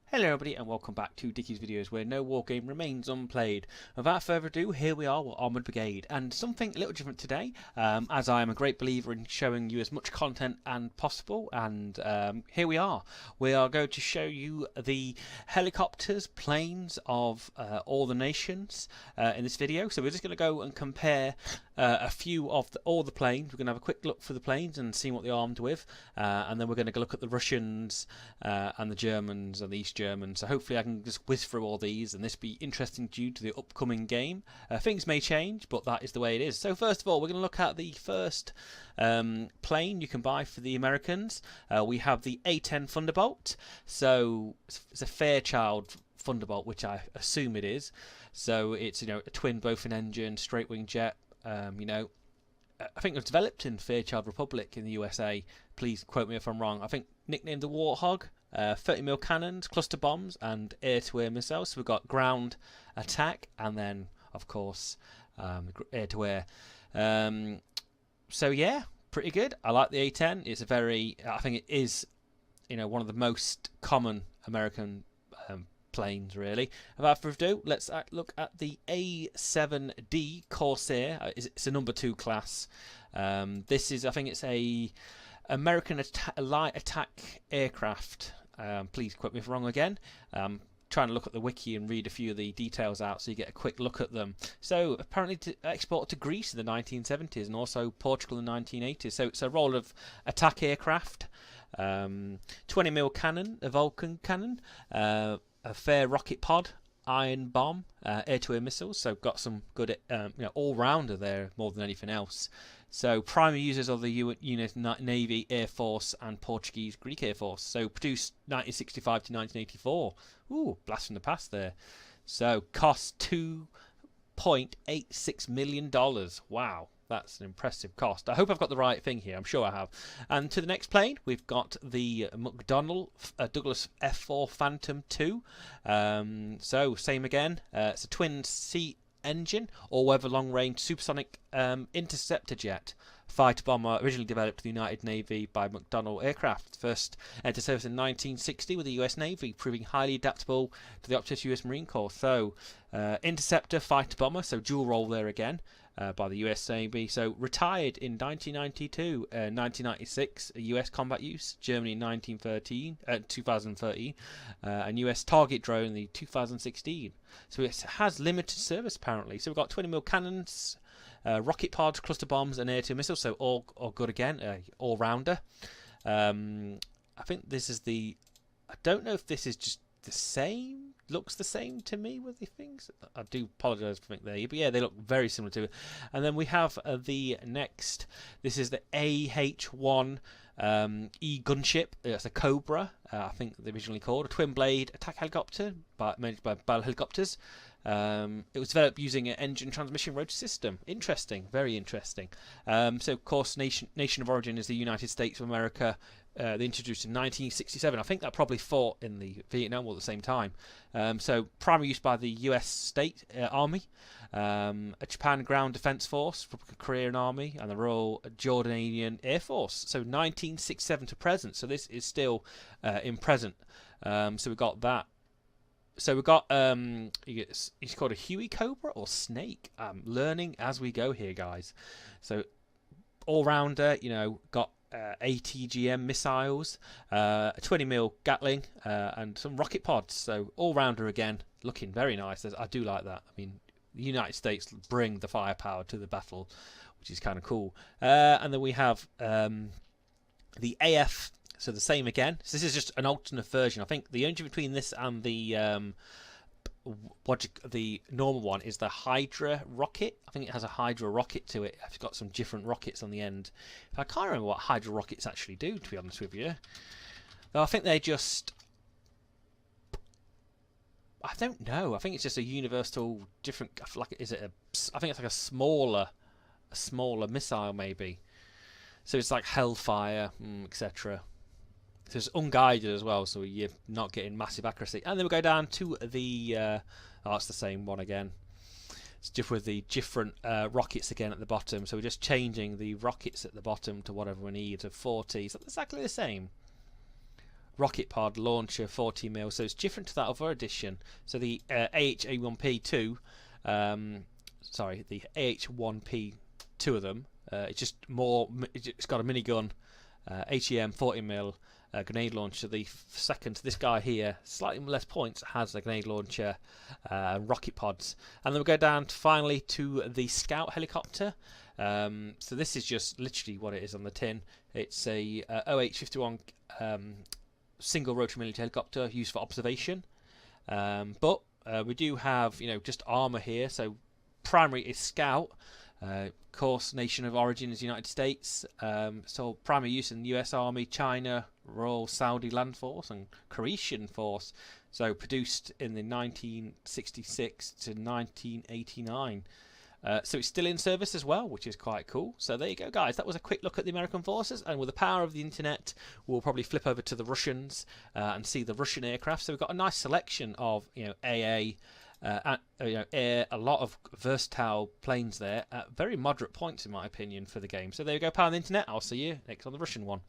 Hello everybody and welcome back to Dickie's Videos where no war game remains unplayed. Without further ado, here we are with Armoured Brigade, and something a little different today, as I am a great believer in showing you as much content as possible, and here we are. We are going to show you the helicopters, planes of all the nations in this video. So we're just going to go and compare a few of all the planes. We're going to have a quick look for the planes and see what they're armed with, and then we're going to go look at the Russians and the Germans and the East Germans. So hopefully I can just whiz through all these and this be interesting due to the upcoming game. Things may change, but that is the way it is. So first of all, we're going to look at the first plane you can buy for the Americans. We have the A-10 Thunderbolt. So it's a Fairchild Thunderbolt, which I assume it is. So it's, a twin both an engine, straight wing jet. I think it was developed in Fairchild Republic in the USA. Please quote me if I'm wrong. I think nicknamed the Warthog. 30mm cannons, cluster bombs, and air-to-air missiles. So we've got ground attack, and then, of course, air-to-air. So yeah, pretty good. I like the A-10. It's I think it is, one of the most common American planes, really. Without further ado, let's look at the A-7D Corsair. It's a number 2 class. This is, I think it's a American light attack aircraft. Please quote me if I'm wrong again. Trying to look at the wiki and read a few of the details out so you get a quick look at them. So apparently exported to Greece in the 1970s and also Portugal in the 1980s. So it's a role of attack aircraft. 20mm cannon, a Vulcan cannon, a fair rocket pod, iron bomb, air-to-air missiles. So got some good all-rounder there more than anything else. So primary users are the US Navy, Air Force and Portuguese Greek Air Force. So produced 1965 to 1984. Ooh, blast from the past there. So cost $2.86 million. Wow, that's an impressive cost. I hope I've got the right thing here. I'm sure I have. And to the next plane, we've got the McDonnell Douglas F4 Phantom II. So same again. It's a twin seat engine, all-weather long-range supersonic interceptor jet fighter bomber, originally developed for the United Navy by McDonnell Aircraft. First entered service in 1960 with the US Navy, proving highly adaptable to the opposite US Marine Corps. So interceptor fighter bomber, so dual role there again. By the US Navy. So retired in 1992, 1996, US combat use, Germany in 2013, and US target drone in the 2016. So it has limited service apparently. So we've got 20mm cannons, rocket pods, cluster bombs, and air-to-air missiles. So all good again, all rounder. I think this is I don't know if this is just the same. Looks the same to me with the things. I do apologise for there, but yeah, they look very similar to it. And then we have the next. This is the AH-1 E gunship. It's a Cobra, I think they originally called a twin blade attack helicopter, managed by Bell Helicopters. It was developed using an engine transmission rotor system. Interesting, very interesting. So of course, nation of origin is the United States of America. They introduced in 1967. I think that probably fought in the Vietnam War at the same time. So primary use by the US State Army, a Japan Ground Defense Force, Republic of Korean Army, and the Royal Jordanian Air Force. So 1967 to present. So this is still in present. So we've got that. So we've got he's called a Huey Cobra or Snake. Learning as we go here, guys. So all rounder, got ATGM missiles, a 20mm Gatling, and some rocket pods. So all rounder again, looking very nice. I do like that. I mean, the United States bring the firepower to the battle, which is kind of cool. And then we have the AF. So the same again. So this is just an alternate version. I think the only difference between this and the normal one is the Hydra rocket. I think it has a Hydra rocket to it. It's got some different rockets on the end. I can't remember what Hydra rockets actually do, to be honest with you. Though I think they just, I don't know. I think it's just a universal different. Like, is it I think it's like a smaller missile maybe. So it's like Hellfire, etc. So it's unguided as well, so you're not getting massive accuracy. And then we go down to the it's the same one again. It's just with the different rockets again at the bottom. So we're just changing the rockets at the bottom to whatever we need, to 40. So exactly the same. rocket pod launcher 40mm, so it's different to that other edition. So the AH-A1P2, sorry, the AH-1P, two of them, it's just more, it's got a minigun, ATM 40mm grenade launcher. The second, this guy here, slightly less points, has a grenade launcher, rocket pods. And then we go down finally to the scout helicopter. So this is just literally what it is on the tin. It's a OH-51 single rotary military helicopter used for observation. But we do have, just armour here. So primary is scout. Of course, nation of origin is United States. So primary use in the US Army, China, Royal Saudi Land Force, and Croatian Force. So produced in the 1966 to 1989. So it's still in service as well, which is quite cool. So there you go, guys. That was a quick look at the American forces, and with the power of the internet, we'll probably flip over to the Russians and see the Russian aircraft. So we've got a nice selection of AA. Air, a lot of versatile planes there at very moderate points in my opinion for the game. So there you go, power on the internet. I'll see you next on the Russian one.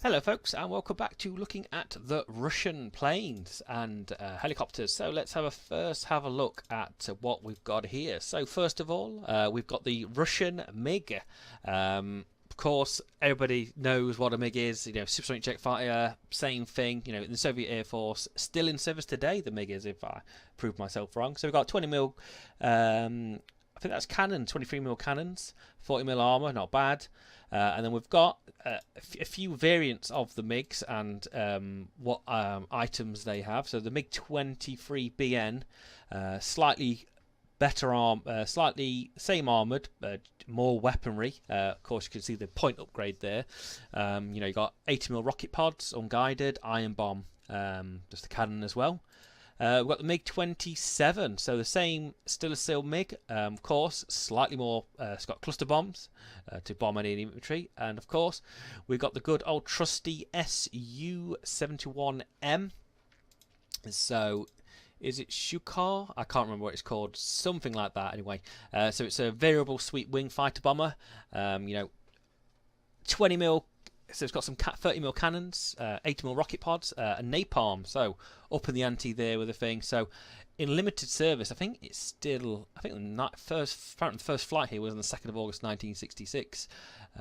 Hello folks, and welcome back to looking at the Russian planes and helicopters. So let's first have a look at what we've got here. So first of all, we've got the Russian MiG. Of course, everybody knows what a MiG is. Supersonic jet fighter, same thing. In the Soviet Air Force, still in service today. The MiG is, if I prove myself wrong. So we've got 20mm. I think that's cannon, 23mm cannons, 40mm armor, not bad. And then we've got a few variants of the MiGs and what items they have. So the MiG-23BN, slightly better slightly same armoured, more weaponry. Of course, you can see the point upgrade there. You got 80mm rocket pods, unguided, iron bomb, just a cannon as well. We've got the MiG-27, so the same, still a SEAL MiG, of course, slightly more, it's got cluster bombs to bomb any infantry, and of course, we've got the good old trusty Su-71M, so is it Shukar? I can't remember what it's called, something like that anyway. So it's a variable sweep wing fighter bomber, 20mm. So it's got some 30mm cannons, 80mm rocket pods, and napalm. So up in the ante there with the thing. So in limited service, I think it's still. I think the first flight here was on the 2nd of August 1966.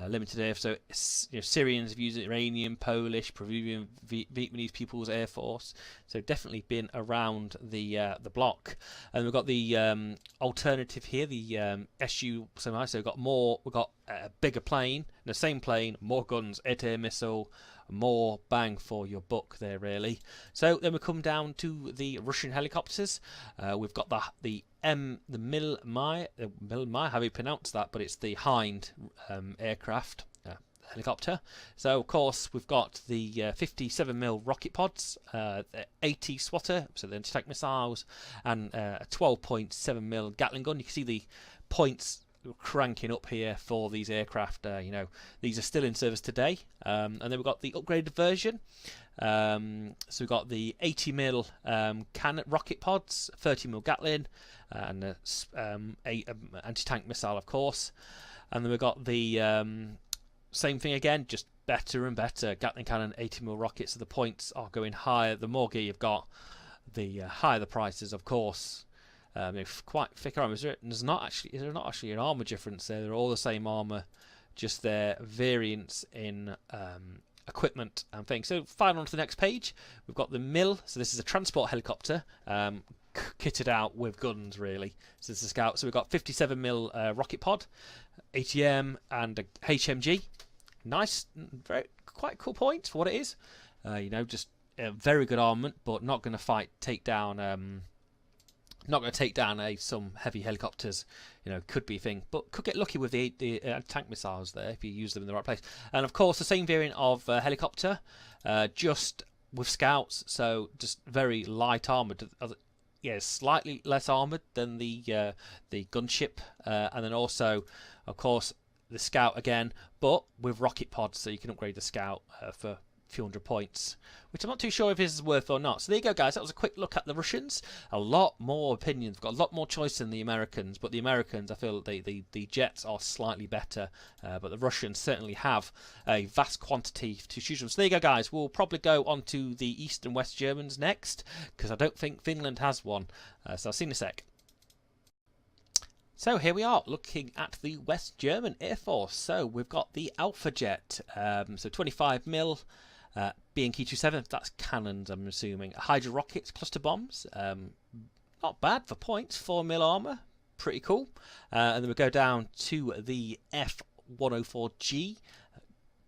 Limited air. So Syrians have used it, Iranian, Polish, Peruvian, Vietnamese People's Air Force. So definitely been around the block. And we've got the alternative here, the SU. So we've got more. We've got a bigger plane, the same plane, more guns, air-to-air missile, more bang for your buck there, really. So then we come down to the Russian helicopters. We've got the Mil-My, how do you pronounce that? But it's the Hind aircraft helicopter. So of course we've got the 57mm rocket pods, the 80 Swatter, so the anti-tank missiles, and a 12.7mm Gatling gun. You can see the points cranking up here for these aircraft. These are still in service today. And then we've got the upgraded version. So we've got the 80mm cannon rocket pods, 30mm Gatling, and a anti-tank missile, of course. And then we've got the same thing again, just better and better. Gatling cannon, 80mm rockets. So the points are going higher. The more gear you've got, the higher the prices, of course. Quite thick armor. Is there not actually an armor difference there? They're all the same armor, just their variants in equipment and things. So finally on to the next page, we've got the MIL. So this is a transport helicopter, kitted out with guns, really. So this is a Scout. So we've got 57mm rocket pod, ATM, and a HMG. Nice, quite cool points for what it is. Just very good armament, but not going to take down. Not going to take down some heavy helicopters, could be a thing, but could get lucky with the tank missiles there if you use them in the right place. And of course, the same variant of helicopter, just with scouts, so just very light armored. Slightly less armored than the gunship, and then also, of course, the scout again, but with rocket pods, so you can upgrade the scout for few hundred points, which I'm not too sure if this is worth or not. So there you go, guys. That was a quick look at the Russians. A lot more opinions. We've got a lot more choice than the Americans, but the Americans, I feel the jets are slightly better, but the Russians certainly have a vast quantity to choose from. So there you go, guys. We'll probably go on to the East and West Germans next, because I don't think Finland has one. So I'll see you in a sec. So here we are looking at the West German Air Force. So we've got the Alpha Jet, so 25mm, BNK-27, that's cannons I'm assuming, Hydra rockets, cluster bombs, not bad for points, 4mm armour, pretty cool. And then we go down to the F-104G,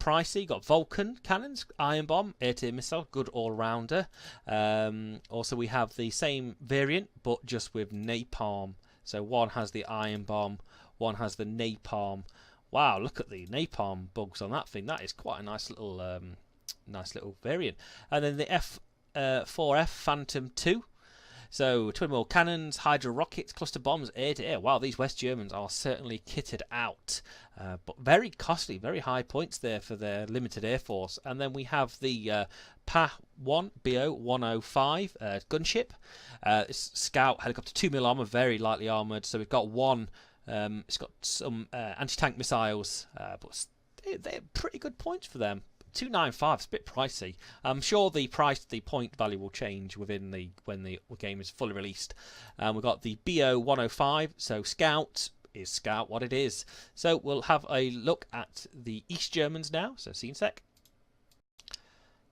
pricey, got Vulcan cannons, iron bomb, air-to-air missile, good all-rounder. Also we have the same variant but just with napalm. So one has the iron bomb, one has the napalm. Wow, look at the napalm bugs on that thing. That is quite a nice little variant. And then the F4F Phantom 2. So 20mm cannons, Hydra rockets, cluster bombs, air to air. Wow, these West Germans are certainly kitted out. But very costly, very high points there for their limited air force. And then we have the PA-1 BO-105 gunship. It's scout helicopter, 2mm armor, very lightly armored. So we've got one. It's got some anti-tank missiles, but they're pretty good points for them. 295, it's a bit pricey. I'm sure the point value will change within when the game is fully released. We've got the BO-105, so Scout is Scout what it is. So we'll have a look at the East Germans now, so see you in a sec.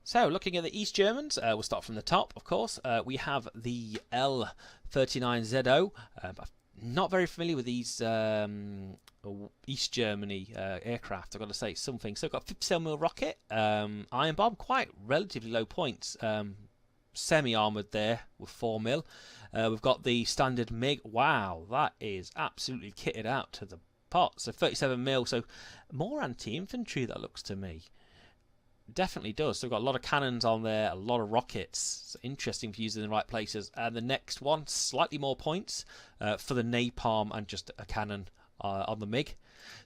So looking at the East Germans, we'll start from the top, of course. We have the L39ZO. Not very familiar with these East Germany aircraft, I've got to say something. So we've got 57mm rocket, iron bomb, quite relatively low points, semi-armoured there with 4mm. We've got the standard MiG. Wow, that is absolutely kitted out to the pot. So 37mm, so more anti-infantry that looks to me. Definitely does. So we've got a lot of cannons on there, a lot of rockets. It's interesting for using in the right places. And the next one, slightly more points for the napalm and just a cannon on the MiG.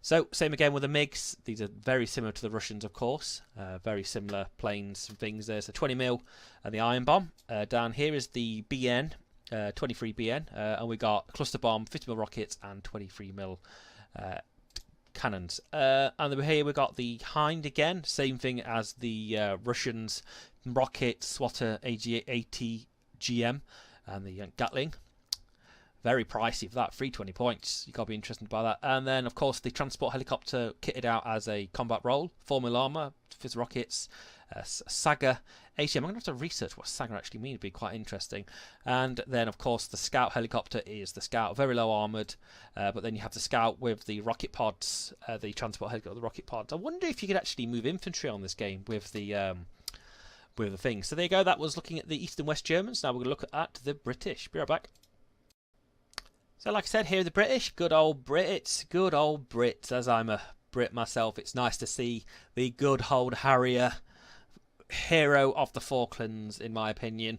So same again with the MiGs. These are very similar to the Russians, of course. Very similar planes and things there. So 20mm and the iron bomb. Down here is the BN, 23BN, and we got cluster bomb, 50mm rockets, and 23mm cannons. And here we got the Hind again, same thing as the Russians, rocket, Swatter, ATGM, and the Gatling. Very pricey for that, 320 points. You got to be interested by that. And then, of course, the transport helicopter kitted out as a combat role, 4mm armor, fizz rockets, Saga ATM. I'm going to have to research what Saga actually means. It'd be quite interesting. And then, of course, the Scout helicopter is the Scout, very low armored. But then you have the Scout with the rocket pods, the transport helicopter, the rocket pods. I wonder if you could actually move infantry on this game with the thing. So there you go. That was looking at the East and West Germans. Now we're going to look at the British. Be right back. So like I said, here are the British, good old Brits, as I'm a Brit myself. It's nice to see the good old Harrier, hero of the Falklands, in my opinion.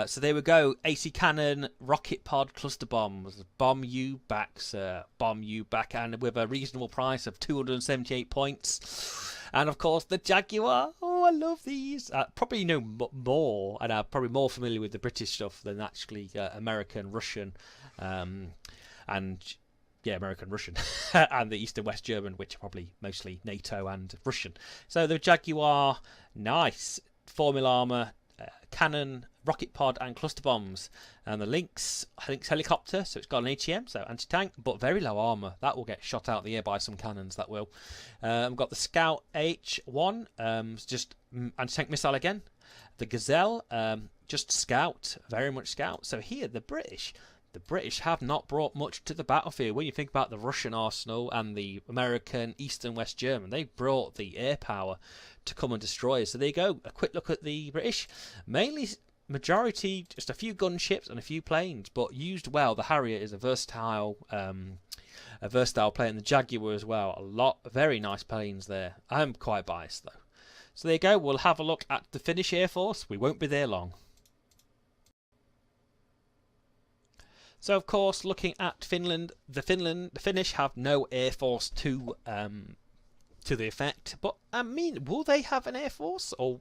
So there we go, AC cannon, rocket pod, cluster bombs, bomb you back, sir, bomb you back, and with a reasonable price of 278 points. And of course the Jaguar, oh I love these. Probably know more, and I'm probably more familiar with the British stuff than actually American, Russian, and yeah, American, Russian, and the East and West German, which are probably mostly NATO and Russian. So the Jaguar, nice, 4mm armor, cannon, rocket pod, and cluster bombs. And the Lynx helicopter, so it's got an ATM, so anti-tank, but very low armor. That will get shot out of the air by some cannons, that will. We've got the Scout H1, just anti-tank missile again. The Gazelle, just Scout, very much Scout. So here, the British have not brought much to the battlefield. When you think about the Russian arsenal and the American, East and West German, they brought the air power to come and destroy us. So there you go, a quick look at the British. Mainly, majority, just a few gunships and a few planes, but used well. The Harrier is a versatile plane, and the Jaguar as well. A lot, very nice planes there. I'm quite biased though. So there you go, we'll have a look at the Finnish Air Force. We won't be there long. So of course, looking at Finland, the Finnish have no Air Force 2 to the effect. But I mean, will they have an air force? Or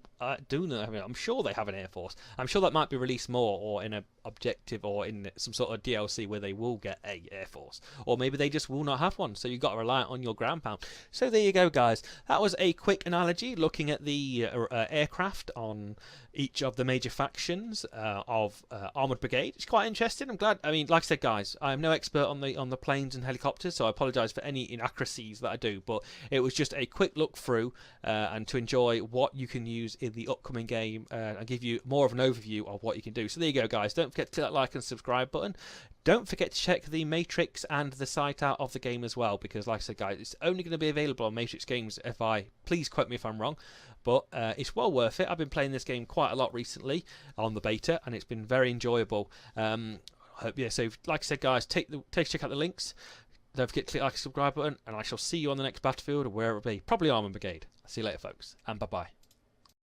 do they? I mean, I'm sure they have an air force. I'm sure that might be released more, or in a objective, or in some sort of DLC where they will get a air force, or maybe they just will not have one. So you've got to rely on your ground pound. So there you go, guys. That was a quick analogy looking at the aircraft on each of the major factions of Armoured Brigade. It's quite interesting. I'm glad. I mean, like I said, guys, I'm no expert on the planes and helicopters, so I apologise for any inaccuracies that I do. But it was just a quick look through and to enjoy what you can use in the upcoming game and give you more of an overview of what you can do. So there you go, guys. Don't forget to click that like and subscribe button. Don't forget to check the Matrix and the site out of the game as well, because like I said, guys, it's only going to be available on Matrix Games. Please quote me if I'm wrong, but it's well worth it. I've been playing this game quite a lot recently on the beta, and it's been very enjoyable. Yeah, so like I said, guys, check out the links. Don't forget to click like and subscribe button, and I shall see you on the next battlefield, or wherever it be. Probably Armoured Brigade. See you later, folks, and bye-bye.